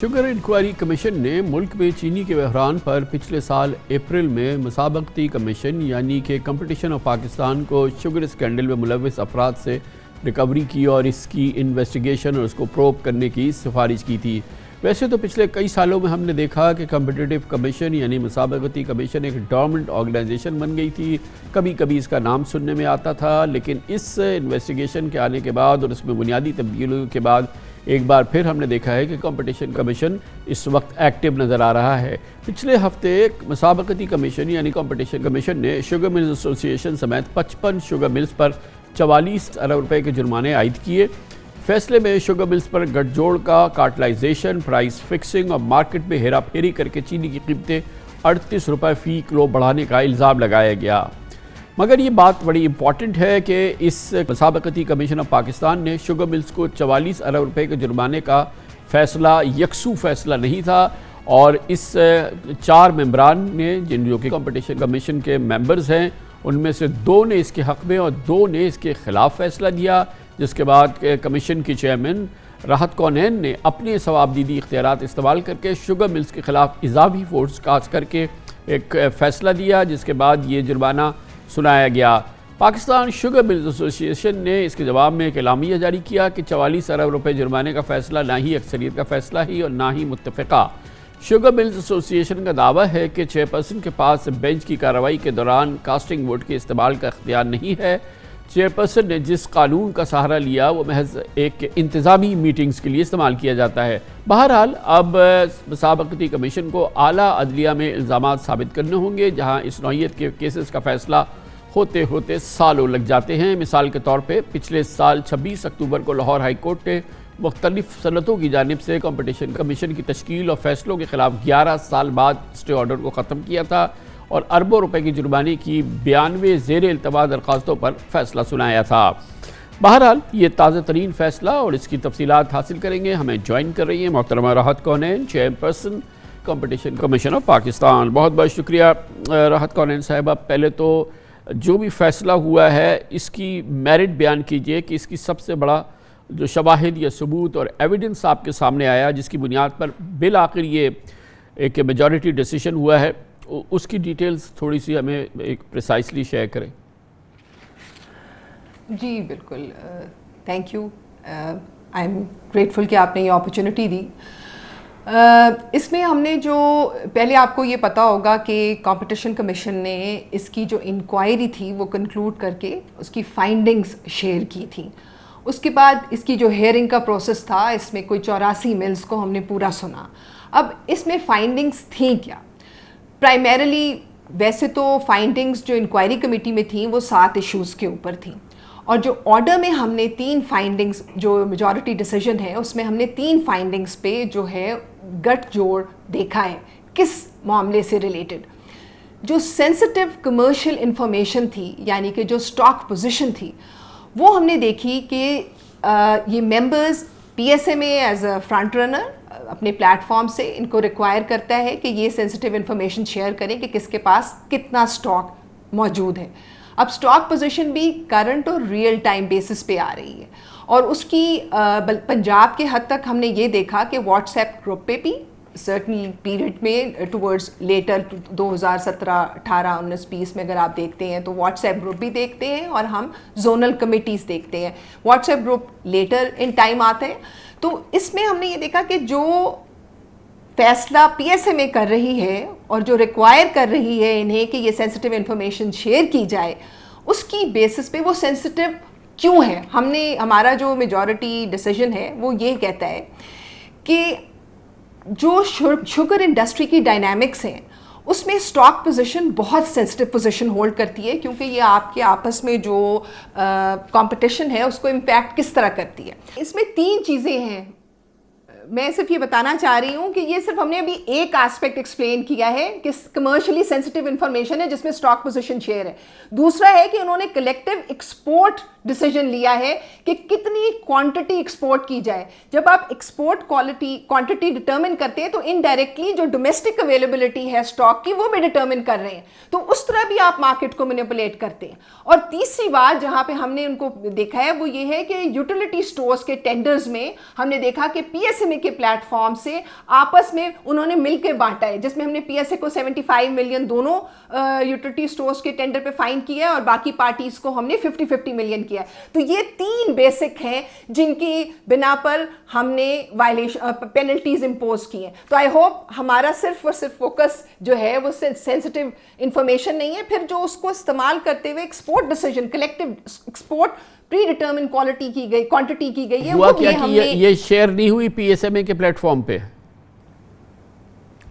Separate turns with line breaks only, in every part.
Sugar inquiry commission نے ملک میں چینی کے بحران پر پچھلے سال اپریل میں مسابقتی کمیشن یعنی کہ کمپٹیشن آف پاکستان کو شوگر اسکینڈل میں ملوث افراد سے ریکوری کی اور اس کی انویسٹیگیشن اور اس کو پروب کرنے کی سفارش کی تھی۔ ویسے تو پچھلے کئی سالوں میں ہم نے دیکھا کہ کمپٹیٹیو کمیشن یعنی مسابقتی کمیشن ایک ڈورمنٹ آرگنائزیشن بن گئی تھی، کبھی کبھی اس کا نام سننے میں آتا تھا، لیکن اس انویسٹیگیشن کے آنے کے بعد اور اس میں بنیادی تبدیلیوں کے بعد ایک بار پھر ہم نے دیکھا ہے کہ کمپٹیشن کمیشن اس وقت ایکٹیو نظر آ رہا ہے۔ پچھلے ہفتے مسابقتی کمیشن یعنی کمپٹیشن کمیشن نے شوگر ملز ایسوسی ایشن سمیت 55 شوگر ملز پر 44 ارب روپے کے جرمانے عائد کیے۔ فیصلے میں شوگر ملز پر گٹھ جوڑ کا کارٹلائزیشن، پرائس فکسنگ اور مارکیٹ میں ہیرا پھیری کر کے چینی کی قیمتیں 38 روپے فی کلو بڑھانے کا الزام لگایا گیا۔ مگر یہ بات بڑی امپورٹنٹ ہے کہ اس مسابقتی کمیشن آف پاکستان نے شوگر ملز کو 44 ارب روپے کے جرمانے کا فیصلہ یکسو فیصلہ نہیں تھا، اور اس 4 ممبران نے جن جو کہ کمپٹیشن کمیشن کے ممبرز ہیں ان میں سے 2 نے اس کے حق میں اور 2 نے اس کے خلاف فیصلہ دیا، جس کے بعد کمیشن کی چیئرمین راحت کونین نے اپنے ثوابدیدی اختیارات استعمال کر کے شوگر ملز کے خلاف اضافی فورس کاسٹ کر کے ایک فیصلہ دیا، جس کے بعد یہ جرمانہ سنایا گیا۔ پاکستان شوگر ملز ایسوسی ایشن نے اس کے جواب میں ایک اعلامیہ جاری کیا کہ 44 ارب روپے جرمانے کا فیصلہ نہ ہی اکثریت کا فیصلہ ہی اور نہ ہی متفقہ۔ شوگر ملز ایسوسی ایشن کا دعویٰ ہے کہ چیئرپرسن کے پاس بینچ کی کارروائی کے دوران کاسٹنگ ووٹ کے استعمال کا اختیار نہیں ہے۔ چیئرپرسن نے جس قانون کا سہارا لیا وہ محض ایک انتظامی میٹنگز کے لیے استعمال کیا جاتا ہے۔ بہرحال اب مسابقتی کمیشن کو اعلیٰ عدلیہ میں الزامات ثابت کرنے ہوں گے، جہاں اس نوعیت کے کیسز کا فیصلہ ہوتے ہوتے سالوں لگ جاتے ہیں۔ مثال کے طور پہ پچھلے سال 26 اکتوبر کو لاہور ہائی کورٹ نے مختلف صنعتوں کی جانب سے کمپٹیشن کمیشن کی تشکیل اور فیصلوں کے خلاف 11 سال بعد اسٹے آرڈر کو ختم کیا تھا اور اربوں روپے کی جرمانے کی 92 زیر التوا درخواستوں پر فیصلہ سنایا تھا۔ بہرحال یہ تازہ ترین فیصلہ اور اس کی تفصیلات حاصل کریں گے۔ ہمیں جوائن کر رہی ہیں محترمہ Rahat Kaunain, chairperson competition commission of Pakistan. بہت بہت شکریہ راحت کونین صاحبہ۔ پہلے تو جو بھی فیصلہ ہوا ہے اس کی میرٹ بیان کیجئے کہ اس کی سب سے بڑا جو شواہد یا ثبوت اور ایویڈنس آپ کے سامنے آیا جس کی بنیاد پر بالآخر یہ ایک میجورٹی ڈیسیشن ہوا ہے، اس کی ڈیٹیلز تھوڑی سی ہمیں ایک پریسائسلی شیئر کریں۔
جی بالکل، thank you, I am grateful کہ آپ نے یہ اپرچونٹی دی۔ اس میں ہم نے جو پہلے آپ کو یہ پتہ ہوگا کہ کمپٹیشن کمیشن نے اس کی جو انکوائری تھی وہ کنکلوڈ کر کے اس کی فائنڈنگز شیئر کی تھیں۔ اس کے بعد اس کی جو ہیئرنگ کا پروسیس تھا، اس میں کوئی 84 ملز کو ہم نے پورا سنا۔ اب اس میں فائنڈنگز تھیں کیا؟ پرائمیرلی ویسے تو فائنڈنگز جو انکوائری کمیٹی میں تھیں وہ 7 ایشوز کے اوپر تھیں، اور جو آرڈر میں ہم نے 3 فائنڈنگز جو میجورٹی ڈیسیجن ہے اس میں ہم نے 3 فائنڈنگز پہ جو ہے گٹھ جوڑ دیکھا ہے۔ کس معاملے سے ریلیٹڈ؟ جو سینسٹیو کمرشل انفارمیشن تھی، یعنی کہ جو سٹاک پوزیشن تھی، وہ ہم نے دیکھی کہ یہ members P S M A as a front runner platform فارم سے ان کو ریکوائر کرتا ہے کہ یہ سینسٹیو انفارمیشن شیئر کریں کہ کس کے پاس کتنا سٹاک موجود ہے۔ اب سٹاک پوزیشن بھی کرنٹ اور ریئل ٹائم بیسس پہ آ رہی ہے، اور اس کی پنجاب کے حد تک ہم نے یہ دیکھا کہ واٹس ایپ گروپ پہ بھی سرٹن پیریڈ میں ٹورڈز لیٹر 2017 18 19 20 میں اگر آپ دیکھتے ہیں تو واٹس ایپ گروپ بھی دیکھتے ہیں اور ہم زونل کمیٹیز دیکھتے ہیں۔ WhatsApp group letter in time آتے ہیں، تو اس میں ہم نے یہ دیکھا کہ جو فیصلہ پی ایس ایم اے کر رہی ہے اور جو ریکوائر کر رہی ہے انہیں کہ یہ سینسٹیو انفارمیشن شیئر کی جائے، اس کی بیسس پہ وہ سینسٹیو کیوں ہے؟ ہمارا جو میجورٹی ڈیسیجن ہے وہ یہ کہتا ہے کہ جو شوگر انڈسٹری کی ڈائنامکس ہیں اس میں سٹاک پوزیشن بہت سینسٹیو پوزیشن ہولڈ کرتی ہے، کیونکہ یہ آپ کے آپس میں جو کمپٹیشن ہے اس کو امپیکٹ کس طرح کرتی ہے۔ اس میں 3 چیزیں ہیں، میں صرف یہ بتانا چاہ رہی ہوں کہ یہ صرف ہم نے ابھی ایک آسپیکٹ ایکسپلین کیا ہے کہ کمرشلی سینسٹیو انفارمیشن ہے جس میں سٹاک پوزیشن شیئر ہے۔ دوسرا ہے کہ انہوں نے کلیکٹیو ایکسپورٹ ڈیسیجن لیا ہے کہ کتنی کوانٹٹی ایکسپورٹ کی جائے۔ جب آپ ایکسپورٹ کوانٹٹی ڈٹرمن کرتے ہیں تو انڈائریکٹلی جو ڈومیسٹک اویلیبلٹی ہے سٹاک کی وہ بھی ڈٹرمن کر رہے ہیں، تو اس طرح بھی آپ مارکیٹ کو مینیپولیٹ کرتے ہیں۔ اور تیسری بات جہاں پہ ہم نے ان کو دیکھا ہے وہ یہ ہے کہ یوٹیلیٹی سٹورز کے ٹینڈرز میں ہم نے دیکھا کہ پی ایس ایم اے کے پلیٹ فارم سے آپس میں انہوں نے مل کے بانٹا ہے, جس میں ہم نے پی ایس اے کو 75 ملین دونوں یوٹیلیٹی اسٹورز کے ٹینڈر پہ فائن کیا ہے اور باقی پارٹیز کو ہم نے 50 ملین کیا ہے. تو یہ 3 بیسک ہیں جن کی بنا پر ہم نے وائلیشن پینلٹیز امپوز کی ہیں. تو آئی ہوپ ہمارا صرف اور صرف فوکس جو ہے وہ سینسٹیو انفارمیشن نہیں ہے, پھر جو اس کو استعمال کرتے ہوئے ایکسپورٹ ڈیسیجن, کلیکٹیو ایکسپورٹ پری ڈیٹرمن کوالٹی کی گئی, کوانٹٹی کی گئی ہے.
ہوا کیا کہ یہ شیئر نہیں ہوئی پی ایس ایم اے کے پلیٹ فارم پہ؟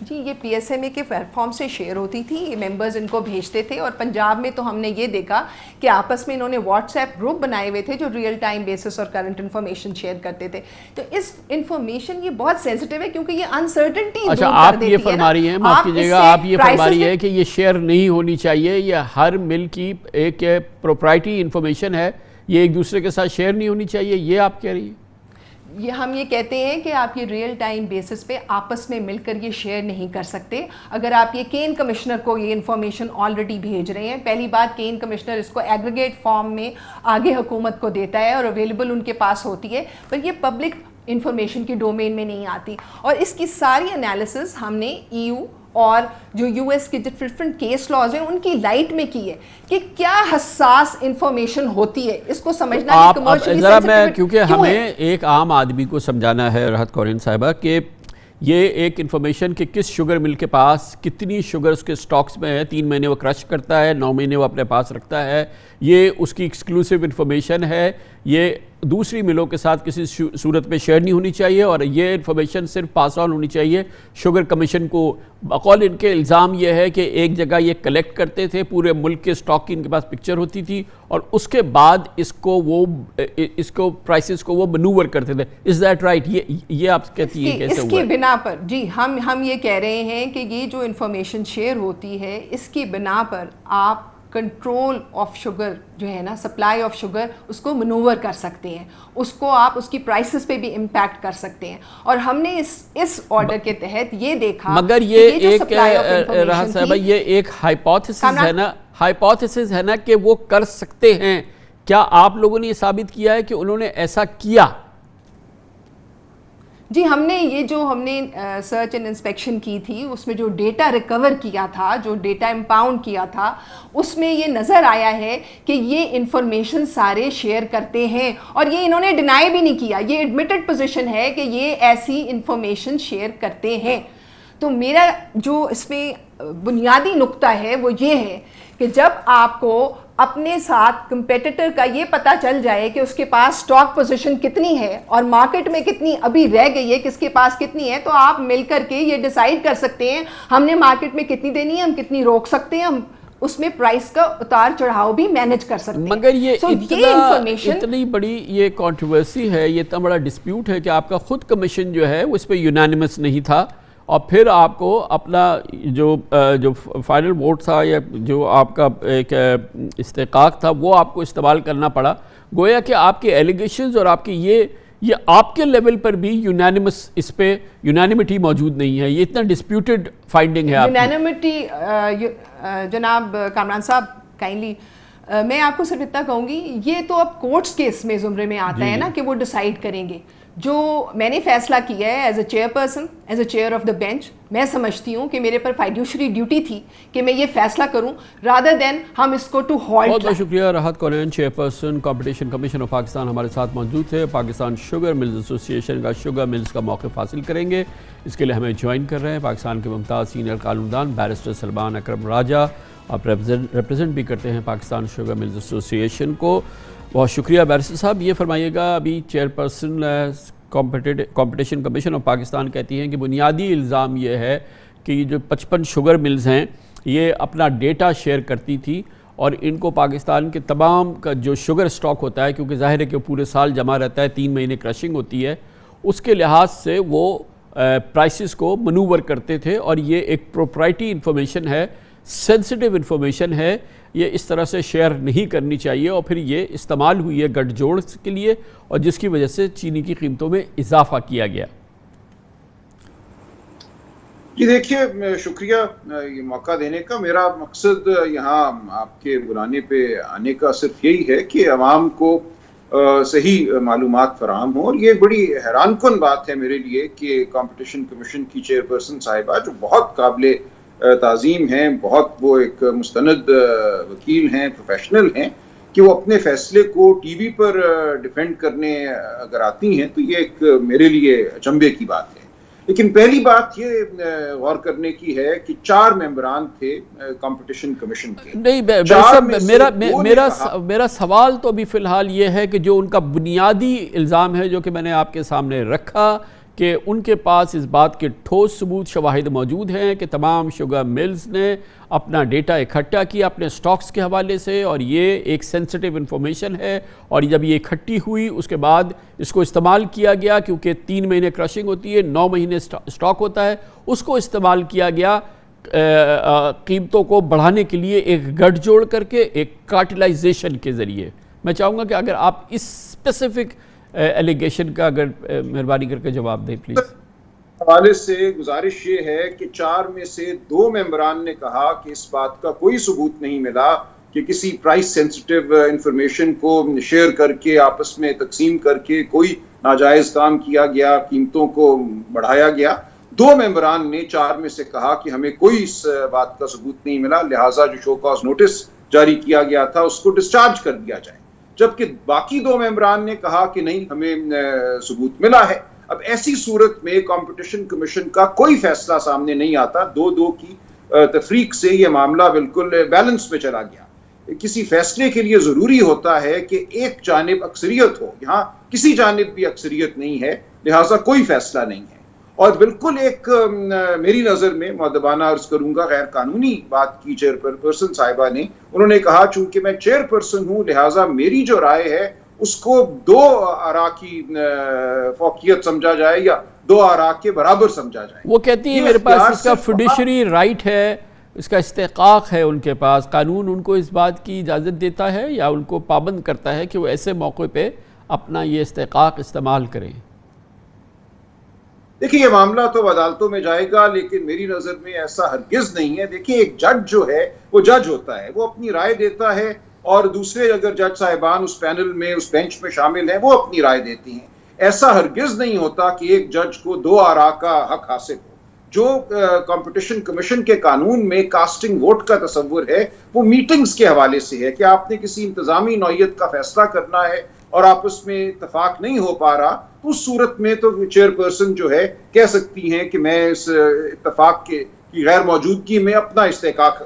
جی یہ پی ایس ایم اے کے پلیٹ فارم سے شیئر ہوتی تھی, یہ ممبرز ان کو بھیجتے تھے, اور پنجاب میں تو ہم نے یہ دیکھا کہ آپس میں انہوں نے واٹس ایپ گروپ بنائے ہوئے تھے جو ریئل ٹائم بیسس اور کرنٹ انفارمیشن شیئر کرتے تھے. تو اس انفارمیشن یہ بہت سینسٹیو ہے کیونکہ یہ انسرٹنٹی.
اچھا آپ یہ فرما رہی ہیں, معاف کیجیے گا, آپ یہ فرما رہی ہے کہ یہ شیئر نہیں ہونی چاہیے, یہ ہر مل کی ایک پروپرائٹی انفارمیشن ہے, یہ ایک دوسرے کے ساتھ شیئر نہیں ہونی چاہیے, یہ آپ کہہ رہی ہیں؟
یہ ہم یہ کہتے ہیں کہ آپ یہ ریئل ٹائم بیسس پہ آپس میں مل کر یہ شیئر نہیں کر سکتے. اگر آپ یہ کین کمشنر کو یہ انفارمیشن آلریڈی بھیج رہے ہیں, پہلی بات کین کمشنر اس کو ایگریگیٹ فارم میں آگے حکومت کو دیتا ہے اور اویلیبل ان کے پاس ہوتی ہے, پر یہ پبلک انفارمیشن کی ڈومین میں نہیں آتی. اور اس کی ساری انالیسز ہم نے ای یو اور جو یو ایس کے ڈفرینٹ کیس لاز ہیں ان کی لائٹ میں کی ہے کہ کیا حساس انفارمیشن ہوتی ہے, اس کو سمجھنا
ذرا میں, کیونکہ ہمیں ایک عام آدمی کو سمجھانا ہے راحت کورین صاحبہ کہ یہ ایک انفارمیشن کہ کس شوگر مل کے پاس کتنی شوگر اس کے سٹاکس میں ہے, 3 مہینے وہ کرش کرتا ہے, 9 مہینے وہ اپنے پاس رکھتا ہے, یہ اس کی ایکسکلوسیو انفارمیشن ہے, یہ دوسری ملوں کے ساتھ کسی صورت میں شیئر نہیں ہونی چاہیے, اور یہ انفارمیشن صرف پاس آن ہونی چاہیے شوگر کمیشن کو. بقول ان کے الزام یہ ہے کہ ایک جگہ یہ کلیکٹ کرتے تھے, پورے ملک کے سٹاک کی ان کے پاس پکچر ہوتی تھی, اور اس کے بعد اس کو پرائسز کو وہ منوور کرتے تھے. Is that right? یہ آپ کہتی ہیں کیسے ہوا؟
اس کی بنا پر جی ہم یہ کہہ رہے ہیں کہ یہ جو انفارمیشن شیئر ہوتی ہے اس کی بنا پر آپ کنٹرول آف شوگر جو ہے نا, سپلائی آف شوگر, اس کو منوور کر سکتے ہیں, اس کو آپ اس کی پرائسز پہ بھی امپیکٹ کر سکتے ہیں. اور ہم نے اس آرڈر کے تحت یہ دیکھا,
مگر یہ ایک راحت صاحبہ یہ ایک ہائپوتھیسس ہے نا کہ وہ کر سکتے ہیں. کیا آپ لوگوں نے یہ ثابت کیا ہے کہ انہوں نے ایسا کیا؟
جی ہم نے سرچ اینڈ انسپیکشن کی تھی, اس میں جو ڈیٹا ریکور کیا تھا, جو ڈیٹا امپاؤنڈ کیا تھا, اس میں یہ نظر آیا ہے کہ یہ انفارمیشن سارے شیئر کرتے ہیں, اور یہ انہوں نے ڈینائی بھی نہیں کیا, یہ ایڈمیٹڈ پوزیشن ہے کہ یہ ایسی انفارمیشن شیئر کرتے ہیں. تو میرا جو اس میں بنیادی نقطہ ہے وہ یہ ہے کہ جب آپ کو اپنے ساتھ کمپیٹیٹر کا یہ پتہ چل جائے کہ اس کے پاس سٹاک پوزیشن کتنی ہے اور مارکیٹ میں کتنی ابھی رہ گئی ہے, کس کے پاس کتنی ہے, تو آپ مل کر کے یہ ڈیسائیڈ کر سکتے ہیں ہم نے مارکیٹ میں کتنی دینی ہے, ہم کتنی روک سکتے ہیں, ہم اس میں پرائس کا اتار چڑھاؤ بھی مینج کر سکتے ہیں.
مگر یہ اتنی بڑی یہ کنٹروورسی ہے, یہ اتنا بڑا ڈسپیوٹ ہے کہ آپ کا خود کمیشن جو ہے وہ اس پہ یونانیمس نہیں تھا, اور پھر آپ کو اپنا جو فائنل ووٹ تھا یا جو آپ کا ایک استحقاق تھا وہ آپ کو استعمال کرنا پڑا. گویا کہ آپ کے ایلیگیشنز اور آپ کی یہ آپ کے لیول پر بھی یونانیمس, اس پہ یونانیمٹی موجود نہیں ہے, یہ اتنا ڈسپیوٹڈ فائنڈنگ ہے.
یونانیمٹی جناب کامران صاحب کائنڈلی میں آپ کو صرف اتنا کہوں گی, یہ تو اب کورٹس کے اس میں زمرے میں آتا ہے نا کہ وہ ڈیسائیڈ کریں گے. جو میں نے فیصلہ کیا ہے as a chair person, as a chair of the bench, میں سمجھتی ہوں کہ میرے پر فائیڈیوشری ڈیوٹی تھی کہ میں یہ فیصلہ کروں رادر دین ہم اس کو ٹو ہالٹ.
بہت بہت شکریہ Rahat Kaunain, chairperson competition commission of Pakistan ہمارے ساتھ موجود تھے. پاکستان شوگر ملز ایسوسی ایشن کا شوگر ملز کا موقف حاصل کریں گے, اس کے لیے ہمیں جوائن کر رہے ہیں پاکستان کے ممتاز سینئر قانوندان بیرسٹر سلمان اکرم راجہ, آپ ریپرزینٹ بھی کرتے ہیں پاکستان شوگر ملز ایسوسی ایشن کو. بہت شکریہ بیرسٹر صاحب. یہ فرمائیے گا, ابھی chair person competition commission of Pakistan کہتی ہیں کہ بنیادی الزام یہ ہے کہ یہ جو 55 شوگر ملز ہیں یہ اپنا ڈیٹا شیئر کرتی تھی, اور ان کو پاکستان کے تمام کا جو شوگر سٹاک ہوتا ہے, کیونکہ ظاہر ہے کہ پورے سال جمع رہتا ہے, 3 مہینے کرشنگ ہوتی ہے, اس کے لحاظ سے وہ پرائسز کو منوور کرتے تھے, اور یہ ایک پروپرائٹی انفارمیشن ہے, سینسٹیو انفارمیشن ہے, یہ اس طرح سے شیئر نہیں کرنی چاہیے. اور پھر یہ استعمال ہوئی ہے گٹھ جوڑ کے لیے, اور جس کی وجہ سے چینی کی قیمتوں میں اضافہ کیا گیا.
جی دیکھیے, شکریہ یہ موقع دینے کا. میرا مقصد یہاں آپ کے بلانے پہ آنے کا صرف یہی ہے کہ عوام کو صحیح معلومات فراہم ہوں. اور یہ بڑی حیران کن بات ہے میرے لیے کہ کمپٹیشن کمیشن کی چیئرپرسن صاحبہ جو بہت قابل تعظیم ہیں, بہت وہ ایک مستند وکیل ہیں, پروفیشنل ہیں, کہ وہ اپنے فیصلے کو ٹی وی پر ڈیفینڈ کرنے اگر آتی ہیں تو یہ ایک میرے لیے اچنبھے کی بات ہے. لیکن پہلی بات یہ غور کرنے کی ہے کہ 4 ممبران تھے کمپٹیشن کمیشن کے.
نہیں, میرا سوال تو ابھی فی الحال یہ ہے کہ جو ان کا بنیادی الزام ہے جو کہ میں نے آپ کے سامنے رکھا کہ ان کے پاس اس بات کے ٹھوس ثبوت شواہد موجود ہیں کہ تمام شوگر ملز نے اپنا ڈیٹا اکٹھا کیا اپنے سٹاکس کے حوالے سے, اور یہ ایک سینسٹیو انفارمیشن ہے, اور جب یہ اکٹھی ہوئی اس کے بعد اس کو استعمال کیا گیا, کیونکہ 3 مہینے کرشنگ ہوتی ہے, 9 مہینے سٹاک ہوتا ہے, اس کو استعمال کیا گیا قیمتوں کو بڑھانے کے لیے ایک گٹھ جوڑ کر کے, ایک کارٹلائزیشن کے ذریعے. میں چاہوں گا کہ اگر آپ اس اسپیسیفک ایلیگیشن کا اگر مہربانی کر کے جواب دیں پلیز.
حوالے سے گزارش یہ ہے کہ 4 میں سے 2 ممبران نے کہا کہ اس بات کا کوئی ثبوت نہیں ملا کہ کسی پرائس سینسٹیو انفارمیشن کو شیئر کر کے آپس میں تقسیم کر کے کوئی ناجائز کام کیا گیا, قیمتوں کو بڑھایا گیا. 2 ممبران نے 4 میں سے کہا کہ ہمیں کوئی اس بات کا ثبوت نہیں ملا, لہٰذا جو شو کاز نوٹس جاری کیا گیا تھا اس کو ڈسچارج کر دیا جائے. جبکہ باقی 2 ممبران نے کہا کہ نہیں, ہمیں ثبوت ملا ہے. اب ایسی صورت میں کمپٹیشن کمیشن کا کوئی فیصلہ سامنے نہیں آتا. 2-2 کی تفریق سے یہ معاملہ بالکل بیلنس میں چلا گیا. کسی فیصلے کے لیے ضروری ہوتا ہے کہ ایک جانب اکثریت ہو, یہاں کسی جانب بھی اکثریت نہیں ہے, لہٰذا کوئی فیصلہ نہیں ہے. اور بالکل ایک میری نظر میں مؤدبانہ عرض کروں گا غیر قانونی بات کی چیئرپرسن صاحبہ نے. انہوں نے کہا چونکہ میں چیئرپرسن ہوں لہٰذا میری جو رائے ہے اس کو 2 آراء کی فوقیت سمجھا جائے یا 2 آراء کے برابر سمجھا جائے.
وہ کہتی ہے میرے پاس اس کا فیڈیشری رائٹ ہے, اس کا استحقاق ہے ان کے پاس, قانون ان کو اس بات کی اجازت دیتا ہے یا ان کو پابند کرتا ہے کہ وہ ایسے موقع پہ اپنا یہ استحقاق استعمال کریں.
دیکھیں یہ معاملہ تو عدالتوں میں جائے گا, لیکن میری نظر میں ایسا ہرگز نہیں ہے. دیکھیں ایک جج جو ہے وہ جج ہوتا ہے, وہ اپنی رائے دیتا ہے, اور دوسرے اگر جج صاحبان اس پینل میں اس بینچ میں شامل ہیں وہ اپنی رائے دیتی ہیں. ایسا ہرگز نہیں ہوتا کہ ایک جج کو 2 آراء کا حق حاصل ہو. جو کمپٹیشن کمیشن کے قانون میں کاسٹنگ ووٹ کا تصور ہے وہ میٹنگز کے حوالے سے ہے کہ آپ نے کسی انتظامی نوعیت کا فیصلہ کرنا ہے اور آپس میں اتفاق نہیں ہو پا رہا, تو اس صورت میں تو چیئرپرسن جو ہے کہہ سکتی ہیں کہ میں اس اتفاق کی غیر موجودگی میں اپنا استحقاق